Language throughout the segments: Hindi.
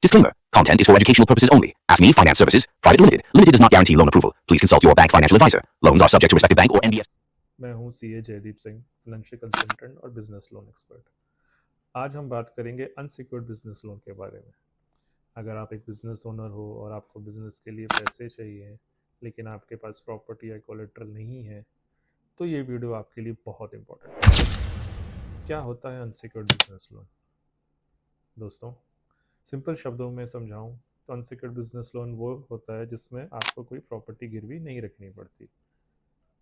Disclaimer. Content is for educational purposes only. Ask Me Finance Services, Private Limited. Limited does not guarantee loan approval. Please consult your bank financial advisor. Loans are subject to respective bank or NBFC. मैं हूं CA Jaydeep Singh, financial consultant और बिजनेस लोन एक्सपर्ट। आज हम बात करेंगे अनसिक्योर्ड बिजनेस लोन के बारे में। अगर आप एक बिजनेस ओनर हो और आपको बिजनेस के लिए पैसे चाहिए लेकिन आपके पास प्रॉपर्टी या कोलेट्रल नहीं है, तो ये वीडियो आपके लिए बहुत इंपॉर्टेंट है। क्या होता है अनसिक्योर्ड बिजनेस लोन? दोस्तों, सिंपल शब्दों में समझाऊं तो अनसिक्योर्ड बिजनेस लोन वो होता है जिसमें आपको कोई प्रॉपर्टी गिरवी नहीं रखनी पड़ती।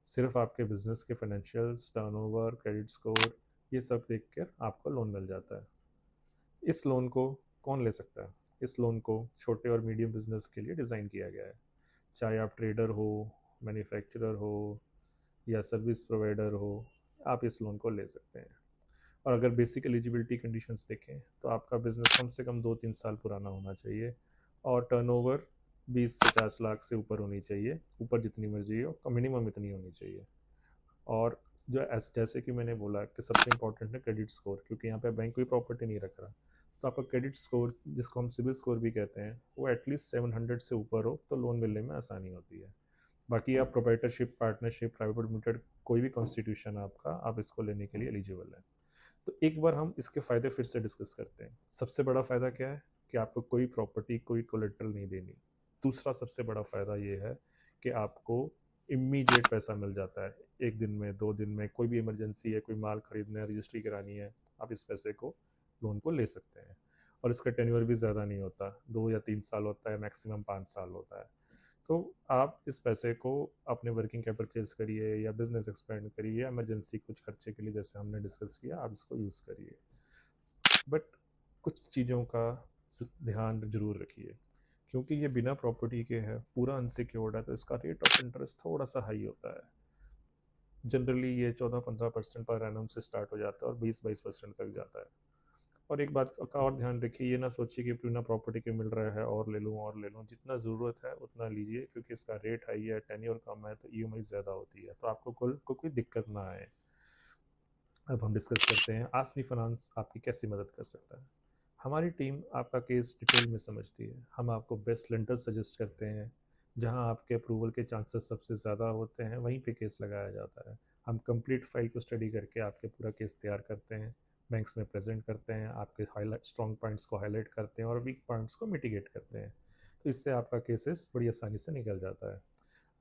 सिर्फ आपके बिजनेस के फाइनेंशियल्स, टर्नओवर, क्रेडिट स्कोर, ये सब देख कर आपको लोन मिल जाता है। इस लोन को कौन ले सकता है? इस लोन को छोटे और मीडियम बिजनेस के लिए डिज़ाइन किया गया है। चाहे आप ट्रेडर हो, मैन्युफैक्चरर हो या सर्विस प्रोवाइडर हो, आप इस लोन को ले सकते हैं। और अगर बेसिक एलिजिबिलिटी कंडीशंस देखें तो आपका बिजनेस कम से कम 2-3 साल पुराना होना चाहिए और टर्नओवर 20-50 लाख से ऊपर होनी चाहिए। ऊपर जितनी मर्जी हो, मिनिमम इतनी होनी चाहिए। और जो जैसे कि मैंने बोला कि सबसे इंपॉर्टेंट है क्रेडिट स्कोर, क्योंकि यहाँ पे बैंक कोई प्रॉपर्टी नहीं रख रहा। तो आपका क्रेडिट स्कोर, जिसको हम सिबिल स्कोर भी कहते हैं, वो एटलीस्ट 700 से ऊपर हो तो लोन मिलने में आसानी होती है। बाकी आप प्रोप्राइटरशिप, पार्टनरशिप, प्राइवेट लिमिटेड, कोई भी कॉन्स्टिट्यूशन आपका, आप इसको लेने के लिए एलिजिबल है। तो एक बार हम इसके फ़ायदे फिर से डिस्कस करते हैं। सबसे बड़ा फ़ायदा क्या है कि आपको कोई प्रॉपर्टी, कोई कोलेट्रल नहीं देनी। दूसरा सबसे बड़ा फ़ायदा ये है कि आपको इमीडिएट पैसा मिल जाता है। 1 दिन में, 2 दिन में, कोई भी इमरजेंसी है, कोई माल खरीदना है, रजिस्ट्री करानी है, आप इस पैसे को, लोन को ले सकते हैं। और इसका टेन्योर भी ज़्यादा नहीं होता, 2 या 3 साल होता है, मैक्सिमम 5 साल होता है। तो आप इस पैसे को अपने वर्किंग कैपिटल परचेज करिए या बिजनेस एक्सपेंड करिए या इमरजेंसी कुछ खर्चे के लिए, जैसे हमने डिस्कस किया, आप इसको यूज़ करिए। बट कुछ चीज़ों का ध्यान जरूर रखिए, क्योंकि ये बिना प्रॉपर्टी के है, पूरा अनसिक्योर्ड है, तो इसका रेट ऑफ इंटरेस्ट थोड़ा सा हाई होता है। जनरली ये 14-15% पर एनम से स्टार्ट हो जाता है और 20-22% तक जाता है। और एक बात का और ध्यान रखिए, ये ना सोचिए कि बिना प्रॉपर्टी के मिल रहा है और ले लूँ और ले लूँ। जितना ज़रूरत है उतना लीजिए, क्योंकि इसका रेट हाई है, टेन्योर कम है, तो ईएमआई ज़्यादा होती है, तो आपको कोई दिक्कत ना आए। अब हम डिस्कस करते हैं आस्क मी फाइनेंस आपकी कैसी मदद कर सकता है। हमारी टीम आपका केस डिटेल में समझती है। हम आपको बेस्ट लेंडर सजेस्ट करते हैं, जहां आपके अप्रूवल के चांसेस सबसे ज़्यादा होते हैं, वहीं पे केस लगाया जाता है। हम कंप्लीट फाइल को स्टडी करके आपके पूरा केस तैयार करते हैं, बैंक्स में प्रेजेंट करते हैं, आपके हाईलाइट स्ट्रॉन्ग पॉइंट्स को हाईलाइट करते हैं और वीक पॉइंट्स को मिटिगेट करते हैं। तो इससे आपका केसेस बड़ी आसानी से निकल जाता है।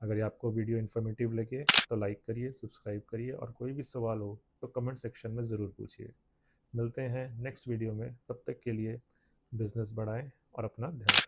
अगर आपको वीडियो इन्फॉर्मेटिव लगे तो लाइक करिए, सब्सक्राइब करिए, और कोई भी सवाल हो तो कमेंट सेक्शन में ज़रूर पूछिए। मिलते हैं नेक्स्ट वीडियो में, तब तक के लिए बिजनेस बढ़ाएं और अपना ध्यान रखें।